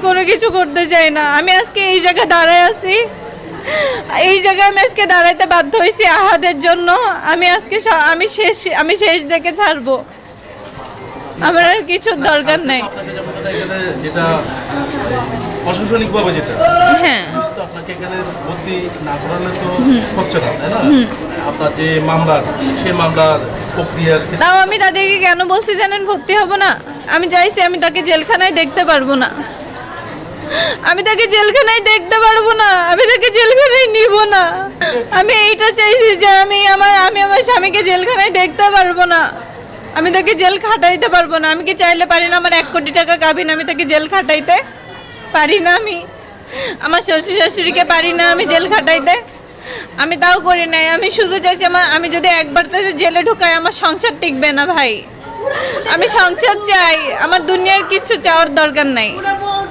কোনো কিছু করতে চাই না। আমি আজকে এই জায়গায় দাঁড়ায় আছি, এই জায়গায় আমি আজকে দাঁড়াইতে বাধ্য হয়েছি আহাদের জন্য। আমি আজকে আমি শেষ দেখে ছাড়বো, আমার আর কিছুর দরকার নাই। যেটা প্রশাসনিকভাবে যেটা হ্যাঁ, আপনাকে এখানে ভর্তি না করালে তো হচ্ছে না, তাই না? আপনার যে মামলার সেই মামলার প্রক্রিয়ার তাও আমি তাদেরকে কেন বলছি জানেন ভর্তি হব না? আমি চাইছি আমি তাকে জেলখানায় দেখতে পারবো না, আমি তাকে জেলখানায় দেখতে পারবো না, আমি তাকে জেলখানায় নিব না। আমি এইটা চাইছি যে আমি আমার স্বামীকে জেলখানায় দেখতে পারবো না, আমি তাকে জেল খাটাইতে পারবো না। আমি কি চাইলে পারি না? আমার 1 কোটি টাকা কাবিন, আমি তাকে জেল খাটাইতে পারি না? আমি আমার শ্বশুর শাশুড়িকে পারি না আমি জেল খাটাইতে? আমি তাও করি নাই। আমি শুধু চাইছি আমি যদি একবার তাদের জেলে ঢুকাই আমার সংসার টিকবে না ভাই। আমি সংসার চাই, আমার দুনিয়ার কিছু চাওয়ার দরকার নাই।